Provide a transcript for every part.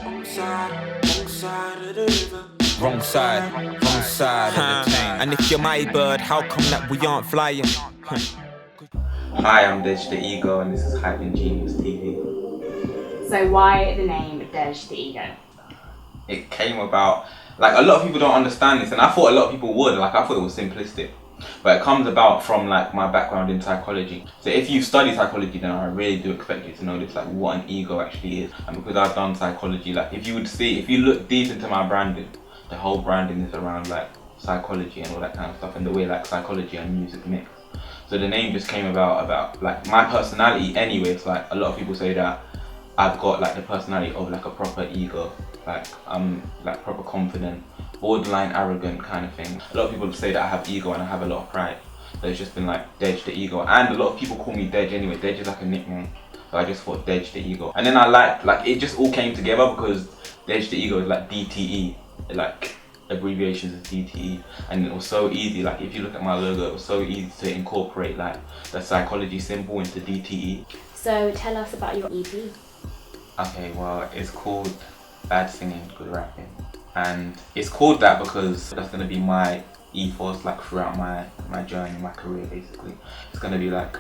Wrong side of the chain. And if you're my bird, how come that we aren't flying? Hi, I'm Dej The Ego, and this is Hype&GeniusTV. So why the name Dej The Ego? It came about, like, a lot of people don't understand this, and I thought a lot of people would, like, I thought it was simplistic. But it comes about from, like, my background in psychology. So if you study psychology, then I really do expect you to know this, like, what an ego actually is. And because I've done psychology, like, if you look deep into my branding, the whole branding is around, like, psychology and all that kind of stuff, and the way, like, psychology and music mix. So the name just came about like my personality anyway. It's like a lot of people say that I've got like the personality of like a proper ego, like I'm like proper confident, borderline arrogant kind of thing. A lot of people say that I have ego and I have a lot of pride. So it's just been like Dej The Ego, and a lot of people call me Dej anyway. Dej is like a nickname, so I just thought Dej The Ego. And then I like it just all came together because Dej The Ego is like DTE, like abbreviations of DTE, and it was so easy. Like if you look at my logo, it was so easy to incorporate like the psychology symbol into DTE. So tell us about your EP. Okay, well, it's called Bad Singing, Good Rapping, and it's called that because that's gonna be my ethos like throughout my journey, my career basically. It's gonna be like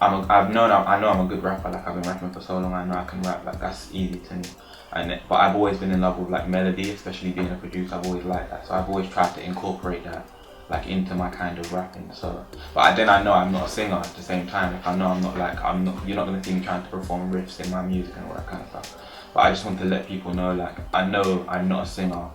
I know I'm a good rapper. Like I've been rapping for so long, I know I can rap. Like that's easy to me. But I've always been in love with like melody, especially being a producer. I've always liked that, so I've always tried to incorporate that like into my kind of rapping. So, but then I know I'm not a singer at the same time. Like I know you're not gonna see me trying to perform riffs in my music and all that kind of stuff. But I just want to let people know, like I know I'm not a singer,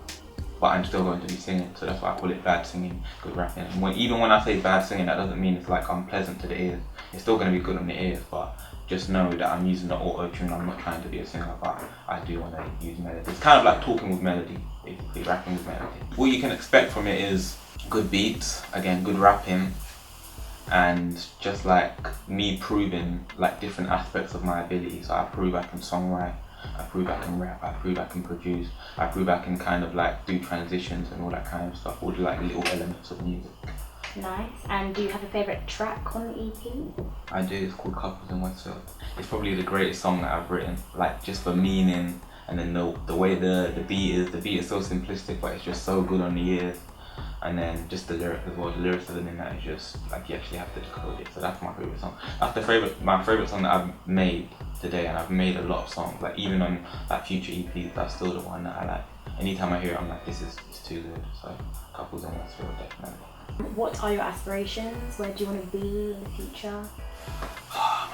but I'm still going to be singing. So that's why I call it bad singing, good rapping. And even when I say bad singing, that doesn't mean it's like unpleasant to the ears. It's still gonna be good on the ears, but just know that I'm using the auto-tune. I'm not trying to be a singer, but I do want to use melody. It's kind of like talking with melody, basically, rapping with melody. What you can expect from it is good beats, again, good rapping, and just like me proving like different aspects of my ability. So I prove I can songwrite, I prove I can rap, I prove I can produce, I prove I can kind of like do transitions and all that kind of stuff, all the like little elements of music. Nice. And do you have a favourite track on the EP? I do. It's called Couples in Westfield. It's probably the greatest song that I've written, like just for meaning, and then the way the beat is. The beat is so simplistic, but it's just so good on the ears. And then just the lyric as well. The lyricism in that is just like you actually have to decode it. So that's my favourite song. That's my favourite song that I've made today, and I've made a lot of songs. Like even on like future EPs, that's still the one that I like. Anytime I hear it, I'm like, it's too good. So Couples in Westfield, definitely. What are your aspirations? Where do you want to be in the future?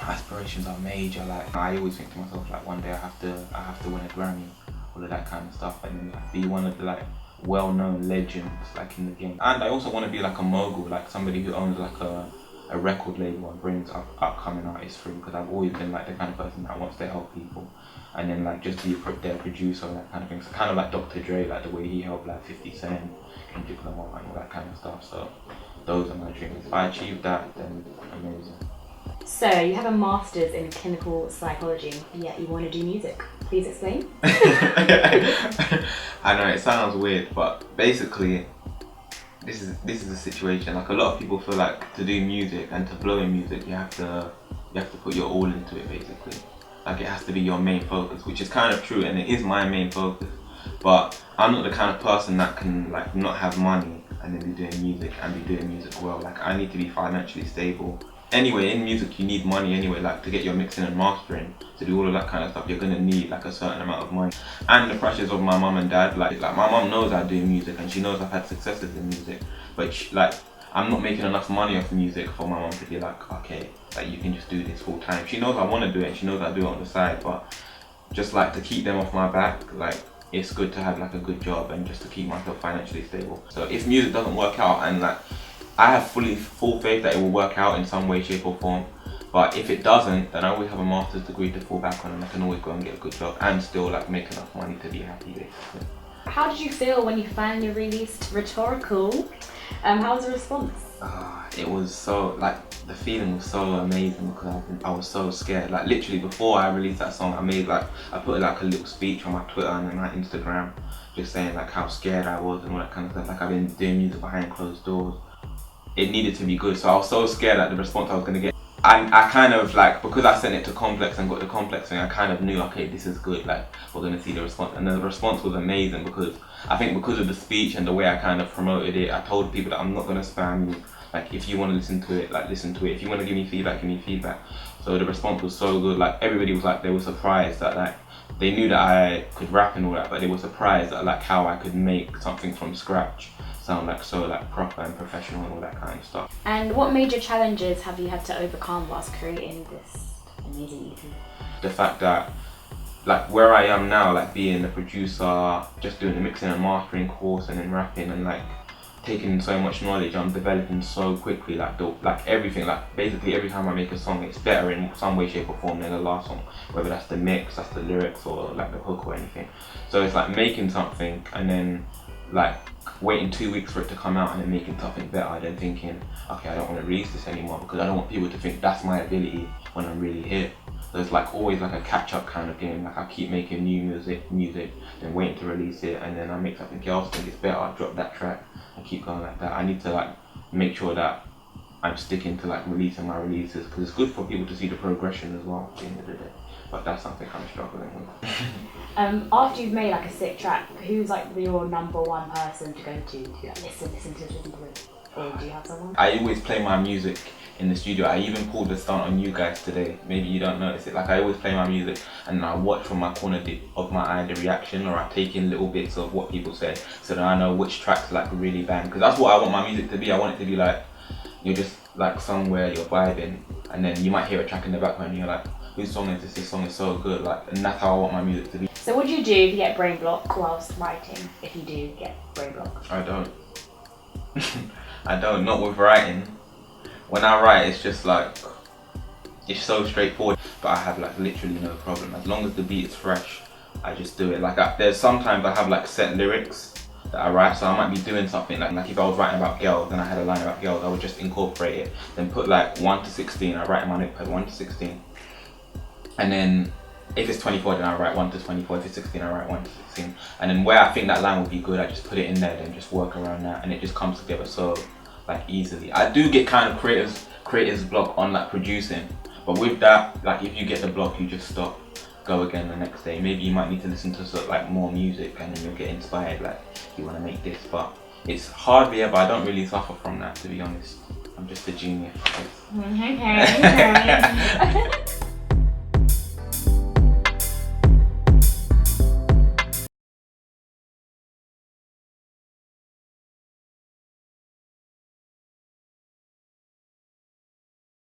My aspirations are major. Like I always think to myself, like one day I have to win a Grammy, all of that kind of stuff, and like, be one of the like well-known legends like in the game. And I also want to be like a mogul, like somebody who owns like a record label and brings upcoming artists through. Because I've always been like the kind of person that wants to help people, and then like just be their producer and that kind of thing. So kind of like Dr. Dre, like the way he helped like 50 Cent, Kendrick Lamar, and all that kind of stuff. So those are my dreams. If I achieve that, then amazing. So you have a master's in clinical psychology, yet you want to do music. Please explain. I know it sounds weird, but basically, this is a situation. Like a lot of people feel like to do music and to blow in music, you have to put your all into it. Basically, like it has to be your main focus, which is kind of true, and it is my main focus. But I'm not the kind of person that can like not have money and then be doing music and be doing music well. Like I need to be financially stable. Anyway, in music you need money anyway, like to get your mixing and mastering, to do all of that kind of stuff, you're gonna need like a certain amount of money. And the pressures of my mum and dad, like my mum knows I do music and she knows I've had successes in music, but like I'm not making enough money off music for my mum to be like, okay, like you can just do this full time. She knows I want to do it and she knows I do it on the side, but just like to keep them off my back, like it's good to have like a good job and just to keep myself financially stable. So if music doesn't work out, and like I have full faith that it will work out in some way, shape or form, but if it doesn't, then I always have a master's degree to fall back on, and I can always go and get a good job and still like make enough money to be happy basically. How did you feel when you finally released Rhetorical? How was the response? It was so, like, the feeling was so amazing because I was so scared. Like literally before I released that song, I put like a little speech on my Twitter and then my Instagram, just saying like how scared I was and all that kind of stuff. Like I've been doing music behind closed doors. It needed to be good, so I was so scared at the response I was gonna get. I kind of like, because I sent it to Complex and got the Complex thing, I kind of knew, okay, this is good, like we're gonna see the response, and the response was amazing because I think because of the speech and the way I kind of promoted it, I told people that I'm not gonna spam you. Like if you want to listen to it, like listen to it. If you want to give me feedback, give me feedback. So the response was so good. Like everybody was like, they were surprised that like they knew that I could rap and all that, but they were surprised at like how I could make something from scratch sound like so like proper and professional and all that kind of stuff. And what major challenges have you had to overcome whilst creating this amazing EP? The fact that like where I am now, like being a producer, just doing the mixing and mastering course and then rapping and like taking so much knowledge, I'm developing so quickly, like everything, like basically every time I make a song it's better in some way, shape or form than the last song, whether that's the mix, that's the lyrics or like the hook or anything. So it's like making something and then like waiting 2 weeks for it to come out and then making something better, then thinking, okay, I don't want to release this anymore because I don't want people to think that's my ability when I'm really here. So it's like always like a catch-up kind of game. Like I keep making new music, then waiting to release it, and then I make something else, think it's better, I drop that track, and keep going like that. I need to like make sure that I'm sticking to like releasing my releases because it's good for people to see the progression as well at the end of the day. But that's something I'm struggling with. After you've made like a sick track, who's like your number one person to go to like, listen to it? Or do you have someone? I always play my music in the studio. I even pulled the stunt on you guys today. Maybe you don't notice it. Like I always play my music and I watch from my corner of my eye the reaction, or I take in little bits of what people say so that I know which tracks like really bang. Because that's what I want my music to be. I want it to be like you're just like somewhere you're vibing and then you might hear a track in the background and you're like, whose song is this? This song is so good. Like, and that's how I want my music to be. So what do you do if you get brain block whilst writing? If you do get brain block? I don't. I don't, not with writing. When I write, it's just like, it's so straightforward. But I have like literally no problem. As long as the beat is fresh, I just do it. Like there's sometimes I have like set lyrics that I write. So I might be doing something like if I was writing about girls and I had a line about girls, I would just incorporate it. Then put like 1 to 16, I write in my notepad 1 to 16. And then if it's 24, then I write 1 to 24. If it's 16, I write 1 to 16. And then where I think that line would be good, I just put it in there, then just work around that, and it just comes together so like easily. I do get kind of creators block on like producing, but with that, like if you get the block, you just stop, go again the next day. Maybe you might need to listen to sort of like more music, and then you'll get inspired. Like you want to make this, but it's hardly ever. I don't really suffer from that, to be honest. I'm just a genius. Okay.